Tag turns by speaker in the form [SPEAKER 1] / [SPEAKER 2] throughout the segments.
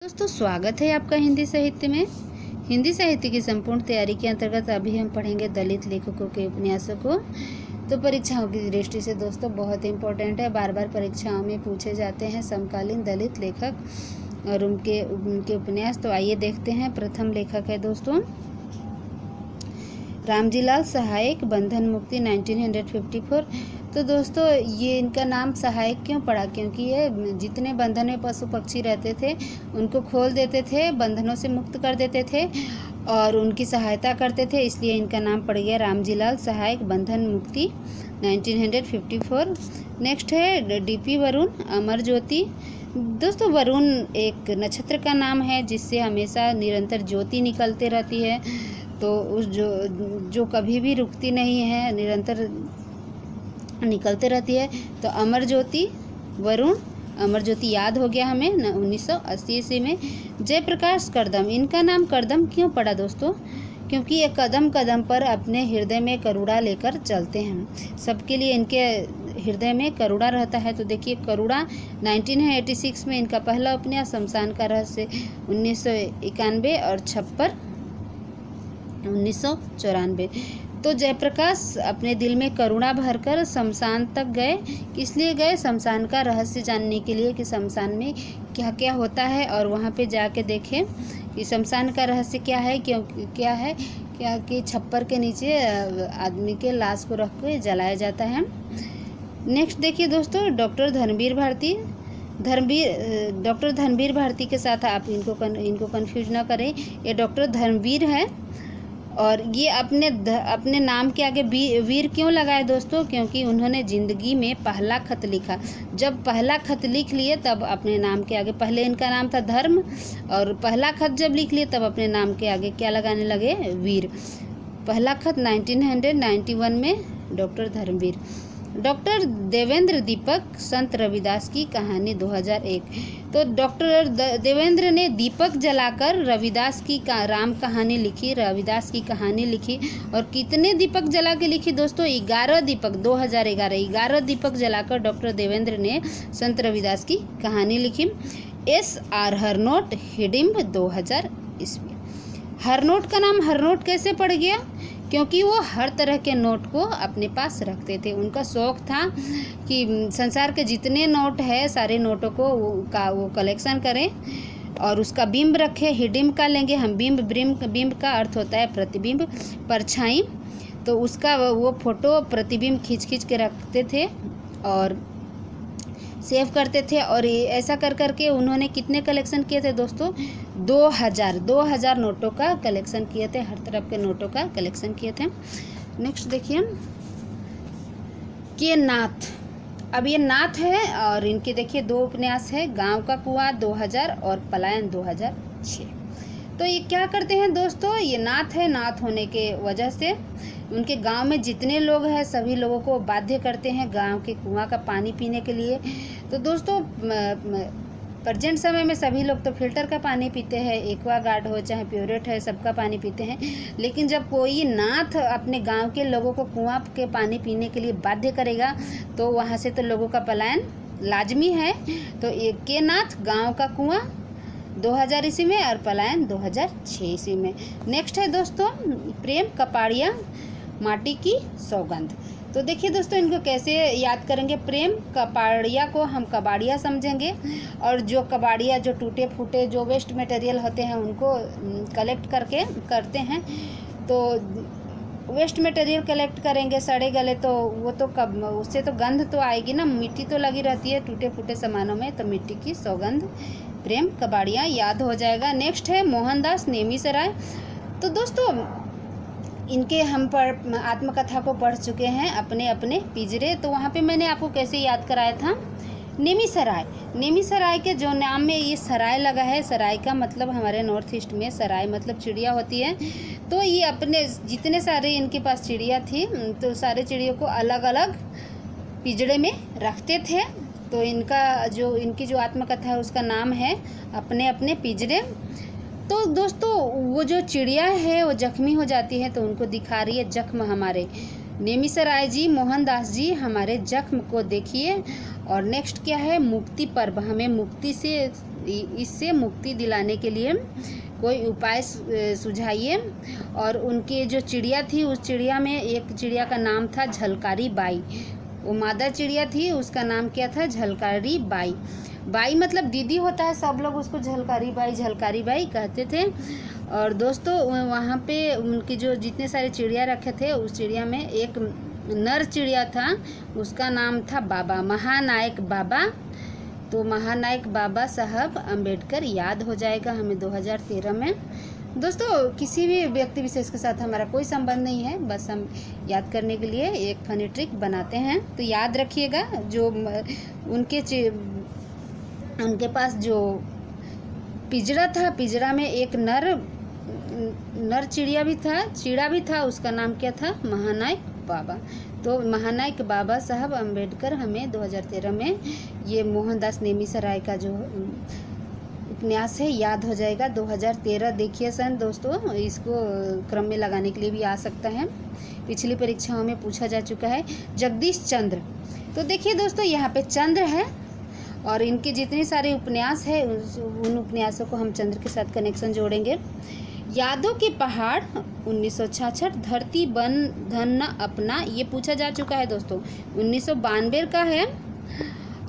[SPEAKER 1] दोस्तों स्वागत है आपका हिंदी साहित्य में। हिंदी साहित्य की संपूर्ण तैयारी के अंतर्गत अभी हम पढ़ेंगे दलित लेखकों के उपन्यासों को। तो परीक्षाओं की दृष्टि से दोस्तों बहुत इंपॉर्टेंट है, बार बार परीक्षाओं में पूछे जाते हैं समकालीन दलित लेखक और उनके उपन्यास। तो आइए देखते हैं। प्रथम लेखक है दोस्तों रामजीलाल सहायक, बंधन मुक्ति 1954। तो दोस्तों ये इनका नाम सहायक क्यों पड़ा? क्योंकि ये जितने बंधन में पशु पक्षी रहते थे उनको खोल देते थे, बंधनों से मुक्त कर देते थे और उनकी सहायता करते थे, इसलिए इनका नाम पड़ गया रामजीलाल सहायक, बंधन मुक्ति 1954। नेक्स्ट है डीपी वरुण, अमर ज्योति। दोस्तों वरुण एक नक्षत्र का नाम है जिससे हमेशा निरंतर ज्योति निकलते रहती है, तो उस जो कभी भी रुकती नहीं है, निरंतर निकलते रहती है। तो अमर ज्योति वरुण, अमर ज्योति याद हो गया हमें 1980 ईस्वी में। जयप्रकाश करदम, इनका नाम करदम क्यों पड़ा दोस्तों? क्योंकि ये कदम कदम पर अपने हृदय में करुणा लेकर चलते हैं, सबके लिए इनके हृदय में करुणा रहता है। तो देखिए करुणा 1986 में इनका पहला उपन्यास, शमशान का रहस्य 1991 और छप्पर 1994। तो जयप्रकाश अपने दिल में करुणा भरकर शमशान तक गए। किस लिए गए? शमशान का रहस्य जानने के लिए कि शमशान में क्या क्या होता है, और वहाँ पे जाके देखें कि शमशान का रहस्य क्या है, क्या कि छप्पर के नीचे आदमी के लाश को रख के जलाया जाता है। नेक्स्ट देखिए दोस्तों डॉक्टर धर्मवीर भारती। डॉक्टर धर्मवीर भारती के साथ आप इनको कंफ्यूज ना करें, ये डॉक्टर धर्मवीर है और ये अपने नाम के आगे वीर क्यों लगाए दोस्तों? क्योंकि उन्होंने ज़िंदगी में पहला खत लिखा। जब पहला खत लिख लिए तब अपने नाम के आगे, पहले इनका नाम था धर्म और पहला खत जब लिख लिए तब अपने नाम के आगे क्या लगाने लगे? वीर। पहला खत 1991 में डॉक्टर धर्मवीर। डॉक्टर देवेंद्र दीपक, संत रविदास की कहानी 2001। तो डॉक्टर देवेंद्र ने दीपक जलाकर रविदास की राम कहानी लिखी, रविदास की कहानी लिखी। और कितने दीपक जला के लिखी दोस्तों? 11 दीपक, 11 दीपक जलाकर डॉक्टर देवेंद्र ने संत रविदास की कहानी लिखी। SR हरनोट, हिडिंब 2000 ईस्वी। हरनोट का नाम हरनोट कैसे पड़ गया? क्योंकि वो हर तरह के नोट को अपने पास रखते थे। उनका शौक़ था कि संसार के जितने नोट है सारे नोटों को वो कलेक्शन करें और उसका बिंब रखें। हिडिंब का लेंगे हम बिंब का अर्थ होता है प्रतिबिंब, परछाई। तो उसका वो फोटो प्रतिबिंब खींच के रखते थे और सेव करते थे। और ऐसा कर के उन्होंने कितने कलेक्शन किए थे दोस्तों? 2000 नोटों का कलेक्शन किए थे, हर तरफ के नोटों का कलेक्शन किए थे। नेक्स्ट देखिए के नाथ। अब ये नाथ है और इनके देखिए 2 उपन्यास है, गांव का कुआं 2000 और पलायन 2006। तो ये क्या करते हैं दोस्तों? ये नाथ है, नाथ होने के वजह से उनके गांव में जितने लोग हैं सभी लोगों को बाध्य करते हैं गांव के कुआं का पानी पीने के लिए। तो दोस्तों प्रेजेंट समय में सभी लोग तो फिल्टर का पानी पीते हैं, एक्वागार्ड हो चाहे प्योरेट है, सबका पानी पीते हैं। लेकिन जब कोई नाथ अपने गांव के लोगों को कुआं के पानी पीने के लिए बाध्य करेगा तो वहाँ से तो लोगों का पलायन लाजमी है। तो के नाथ, गाँव का कुआं 2000 ईस्वी में और पलायन 2006 ईस्वी में। नेक्स्ट है दोस्तों प्रेम कपाड़िया, माटी की सौगंध। तो देखिए दोस्तों इनको कैसे याद करेंगे? प्रेम कपाड़िया को हम कबाड़िया समझेंगे और जो कबाड़िया जो टूटे फूटे जो वेस्ट मटेरियल होते हैं उनको कलेक्ट करके करते हैं। तो वेस्ट मटेरियल कलेक्ट करेंगे, सड़े गले तो वो तो उससे तो गंध तो आएगी ना, मिट्टी तो लगी रहती है टूटे फूटे सामानों में, तो मिट्टी की सौगंध, प्रेम कबाड़िया याद हो जाएगा। नेक्स्ट है मोहनदास नेमिसराय। तो दोस्तों इनके हम आत्मकथा को पढ़ चुके हैं अपने अपने पिंजरे। तो वहाँ पे मैंने आपको कैसे याद कराया था? नेमिसराय के जो नाम में ये सराय लगा है, सराय का मतलब हमारे नॉर्थ ईस्ट में सराय मतलब चिड़िया होती है। तो ये अपने जितने सारे इनके पास चिड़िया थी तो सारे चिड़ियों को अलग अलग पिंजरे में रखते थे। तो इनकी जो आत्मकथा है उसका नाम है अपने अपने पिंजरे। तो दोस्तों वो जो चिड़िया है वो जख्मी हो जाती है तो उनको दिखा रही है जख्म हमारे। नेमिसराय जी, मोहनदास जी हमारे जख्म को देखिए। और नेक्स्ट क्या है? मुक्ति पर्व, हमें मुक्ति से इससे मुक्ति दिलाने के लिए कोई उपाय सुझाइए। और उनके जो चिड़िया थी, उस चिड़िया में एक चिड़िया का नाम था झलकारी बाई। वो मादा चिड़िया थी, उसका नाम क्या था? झलकारी बाई। बाई मतलब दीदी होता है, सब लोग उसको झलकारी बाई कहते थे। और दोस्तों वहाँ पे उनकी जो जितने सारे चिड़िया रखे थे, उस चिड़िया में एक नर चिड़िया था, उसका नाम था बाबा, महानायक बाबा। तो महानायक बाबा साहब अम्बेडकर याद हो जाएगा हमें 2013 में। दोस्तों किसी भी व्यक्ति विशेष के साथ हमारा कोई संबंध नहीं है, बस हम याद करने के लिए एक फनी ट्रिक बनाते हैं। तो याद रखिएगा, जो उनके पास जो पिंजरा था, पिंजरा में एक नर चिड़िया भी था, उसका नाम क्या था? महानायक बाबा। तो महानायक बाबा साहब अम्बेडकर हमें 2013 में ये मोहनदास नेमिसराय का जो उपन्यास है याद हो जाएगा। 2013 देखिए सन दोस्तों, इसको क्रम में लगाने के लिए भी आ सकता है, पिछली परीक्षाओं में पूछा जा चुका है। जगदीश चंद्र, तो देखिए दोस्तों यहाँ पे चंद्र है और इनके जितने सारे उपन्यास है उन उपन्यासों को हम चंद्र के साथ कनेक्शन जोड़ेंगे। यादों के पहाड़ 1966, धरती बन धन न अपना, ये पूछा जा चुका है दोस्तों, 1992 का है।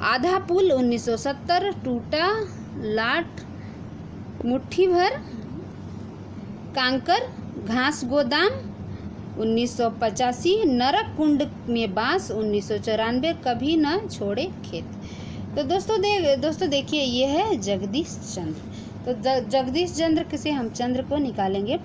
[SPEAKER 1] आधा पुल 1970, टूटा लाट मुट्ठी भर, कांकर घास गोदाम 1985, नरक कुंड में बांस 1994, कभी न छोड़े खेत। तो दोस्तों देखिए ये है जगदीश चंद्र। तो जगदीश चंद्र से हम चंद्र को निकालेंगे।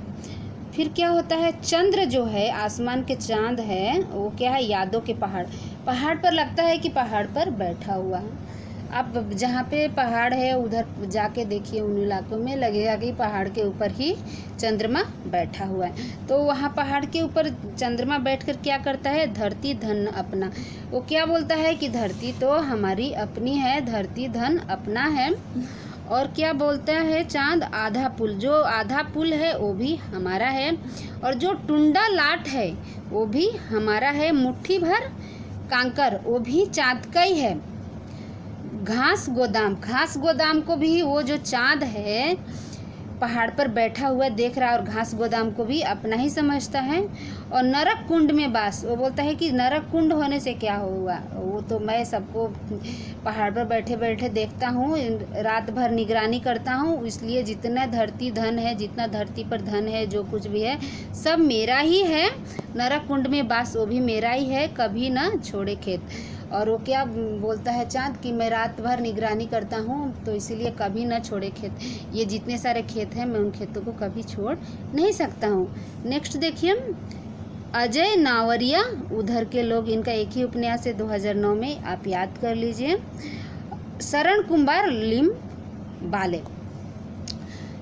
[SPEAKER 1] फिर क्या होता है? चंद्र जो है आसमान के चांद है, वो क्या है? यादों के पहाड़ पर लगता है कि पहाड़ पर बैठा हुआ है। आप जहाँ पे पहाड़ है उधर जाके देखिए, उन इलाकों में लगेगा कि पहाड़ के ऊपर ही चंद्रमा बैठा हुआ है। तो वहाँ पहाड़ के ऊपर चंद्रमा बैठकर क्या करता है? धरती धन अपना, वो क्या बोलता है कि धरती तो हमारी अपनी है, धरती धन अपना है। और क्या बोलता है चांद? आधा पुल, जो आधा पुल है वो भी हमारा है, और जो टुंडा लाट है वो भी हमारा है, मुट्ठी भर कांकर वो भी चांद का ही है। घास गोदाम को भी वो जो चांद है पहाड़ पर बैठा हुआ देख रहा है और घास गोदाम को भी अपना ही समझता है। और नरक कुंड में बास, वो बोलता है कि नरक कुंड होने से क्या हुआ? वो तो मैं सबको पहाड़ पर बैठे बैठे देखता हूँ, रात भर निगरानी करता हूँ, इसलिए जितना धरती धन है, जितना धरती पर धन है, जो कुछ भी है सब मेरा ही है। नरक कुंड में बास वो भी मेरा ही है, कभी ना छोड़े खेत। और वो क्या बोलता है चांद कि मैं रात भर निगरानी करता हूँ, तो इसीलिए कभी ना छोड़े खेत। ये जितने सारे खेत हैं मैं उन खेतों को कभी छोड़ नहीं सकता हूँ। नेक्स्ट देखिए अजय नावरिया, उधर के लोग, इनका एक ही उपन्यास है 2009 में, आप याद कर लीजिए। शरण कुमार लिम्बाले,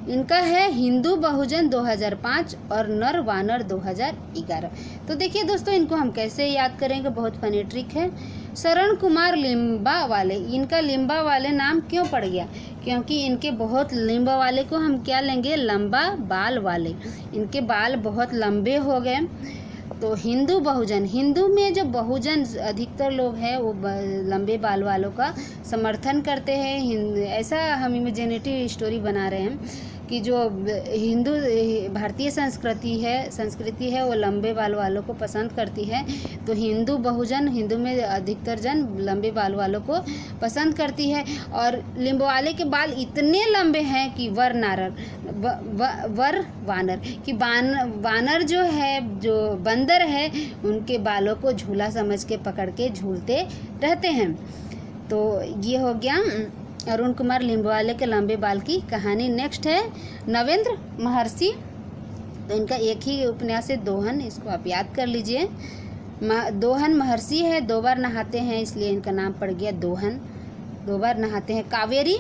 [SPEAKER 1] इनका है हिंदू बहुजन 2005 और नर वानर 2011। तो देखिए दोस्तों इनको हम कैसे याद करेंगे, बहुत फनी ट्रिक है। शरण कुमार लिम्बा वाले, इनका लिम्बा वाले नाम क्यों पड़ गया? क्योंकि इनके बहुत लिम्बा वाले को हम क्या लेंगे? लंबा बाल वाले, इनके बाल बहुत लंबे हो गए। तो हिंदू बहुजन, हिंदू में जो बहुजन अधिकतर लोग हैं वो लंबे बाल वालों का समर्थन करते हैं। ऐसा हम इमेजिनेटिव स्टोरी बना रहे हैं कि जो हिंदू भारतीय संस्कृति है वो लंबे बाल वालों को पसंद करती है। तो हिंदू बहुजन, हिंदू में अधिकतर जन लंबे बाल वालों को पसंद करती है। और लिम्बवाले के बाल इतने लंबे हैं कि वानर कि वानर जो है, जो बंदर है, उनके बालों को झूला समझ के पकड़ के झूलते रहते हैं। तो ये हो गया अरुण कुमार लिम्बवाले के लंबे बाल की कहानी। नेक्स्ट है नवेंद्र महर्षि, तो इनका एक ही उपन्यास है दोहन, इसको आप याद कर लीजिए। दोहन महर्षि है, 2 बार नहाते हैं इसलिए इनका नाम पड़ गया दोहन, 2 बार नहाते हैं। कावेरी,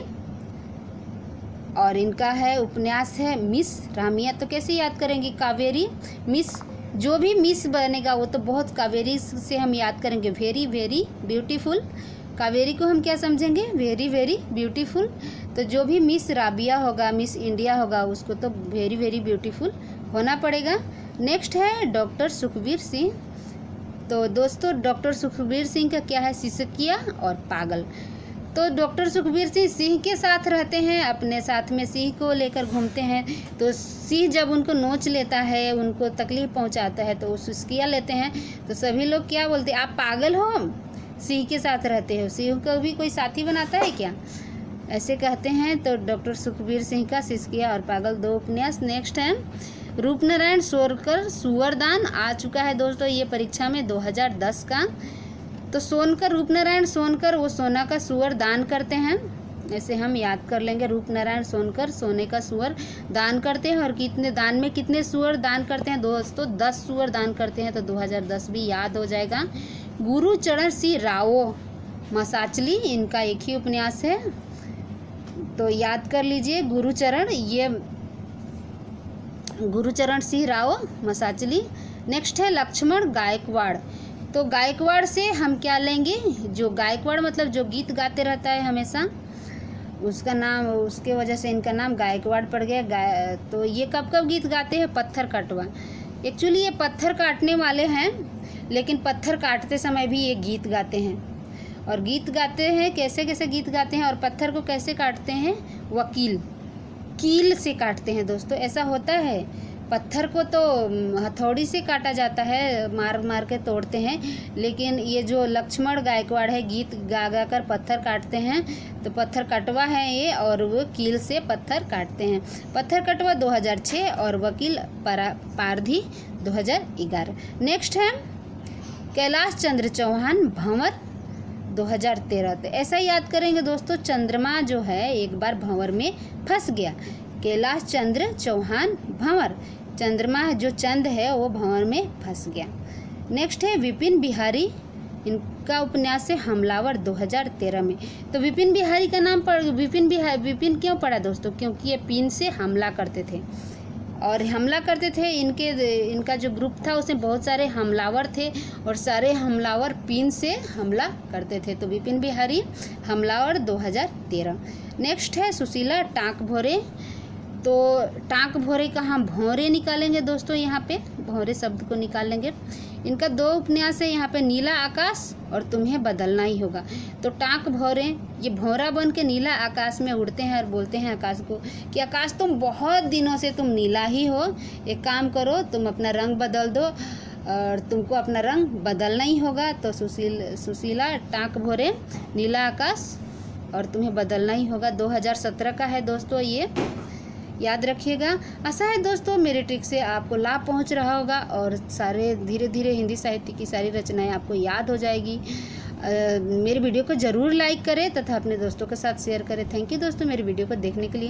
[SPEAKER 1] और इनका है उपन्यास है मिस रामिया। तो कैसे याद करेंगे कावेरी मिस? जो भी मिस बनेगा वो तो बहुत, कावेरी से हम याद करेंगे वेरी वेरी ब्यूटीफुल। कावेरी को हम क्या समझेंगे? Very very beautiful. तो जो भी मिस राबिया होगा, मिस इंडिया होगा, उसको तो वेरी वेरी ब्यूटीफुल होना पड़ेगा। नेक्स्ट है डॉक्टर सुखबीर सिंह। तो दोस्तों डॉक्टर सुखबीर सिंह का क्या है? सिसकिया और पागल। तो डॉक्टर सुखबीर सिंह सिंह के साथ रहते हैं, अपने साथ में सिंह को लेकर घूमते हैं। तो सिंह जब उनको नोच लेता है, उनको तकलीफ़ पहुंचाता है, तो वो सुस्किया लेते हैं। तो सभी लोग क्या बोलते हैं, आप पागल हो, सिंह के साथ रहते हो, सिंह को भी कोई साथी बनाता है क्या, ऐसे कहते हैं। तो डॉक्टर सुखबीर सिंह का सिसकिया और पागल 2 उपन्यास। नेक्स्ट है रूपनारायण सोनकर सुअरदान, आ चुका है दोस्तों ये परीक्षा में 2010 का। तो सोनकर, रूपनारायण सोनकर वो सोना का सुअर दान करते हैं, ऐसे हम याद कर लेंगे। रूपनारायण सोनकर सोने का सुअर दान करते हैं। और कितने दान में कितने सुअर दान करते हैं दोस्तों, 10 सुअर दान करते हैं। तो 2010 भी याद हो जाएगा। गुरुचरण सिंह राव मसाचली, इनका एक ही उपन्यास है, तो याद कर लीजिए गुरुचरण, ये गुरुचरण सिंह राव मसाचली। नेक्स्ट है लक्ष्मण गायकवाड़। तो गायकवाड़ से हम क्या लेंगे, जो गायकवाड़ मतलब जो गीत गाते रहता है हमेशा, उसका नाम, उसके वजह से इनका नाम गायकवाड़ पड़ गया। तो ये कब कब गीत गाते हैं, पत्थर कटवा। एक्चुअली ये पत्थर काटने वाले हैं, लेकिन पत्थर काटते समय भी ये गीत गाते हैं। और गीत गाते हैं कैसे कैसे गीत गाते हैं, और पत्थर को कैसे काटते हैं, वकील कील से काटते हैं दोस्तों। ऐसा होता है, पत्थर को तो हथौड़ी से काटा जाता है, मार मार के तोड़ते हैं, लेकिन ये जो लक्ष्मण गायकवाड़ है, गीत गा गा कर पत्थर काटते हैं। तो पत्थर कटवा है ये, और वो कील से पत्थर काटते हैं। पत्थर कटवा 2006 और वकील पारधी 2011। नेक्स्ट है कैलाश चंद्र चौहान भंवर 2013। तो ऐसा याद करेंगे दोस्तों, चंद्रमा जो है एक बार भंवर में फंस गया। कैलाश चंद्र चौहान भंवर, चंद्रमा जो चंद है वो भंवर में फंस गया। नेक्स्ट है विपिन बिहारी, इनका उपन्यास है हमलावर 2013 में। तो विपिन बिहारी का नाम विपिन क्यों पड़ा दोस्तों, क्योंकि ये पिन से हमला करते थे, और हमला करते थे। इनका जो ग्रुप था उसमें बहुत सारे हमलावर थे, और सारे हमलावर पिन से हमला करते थे। तो विपिन बिहारी हमलावर 2013। नेक्स्ट है सुशीला टाँक भोरे। तो टाँक भोरे का हम भौरे निकालेंगे दोस्तों, यहाँ पे भौरे शब्द को निकाल लेंगे। इनका 2 उपन्यास है यहाँ पे, नीला आकाश और तुम्हें बदलना ही होगा। तो टाँक भौरे, ये भौरा बन के नीला आकाश में उड़ते हैं और बोलते हैं आकाश को कि आकाश तुम बहुत दिनों से तुम नीला ही हो, एक काम करो तुम अपना रंग बदल दो, और तुमको अपना रंग बदलना ही होगा। तो सुशीला टाँक भोरे, नीला आकाश और तुम्हें बदलना ही होगा, 2017 का है दोस्तों, ये याद रखिएगा। आशा है दोस्तों मेरे ट्रिक से आपको लाभ पहुंच रहा होगा, और सारे धीरे धीरे हिंदी साहित्य की सारी रचनाएं आपको याद हो जाएगी। मेरे वीडियो को ज़रूर लाइक करें तथा अपने दोस्तों के साथ शेयर करें। थैंक यू दोस्तों मेरे वीडियो को देखने के लिए।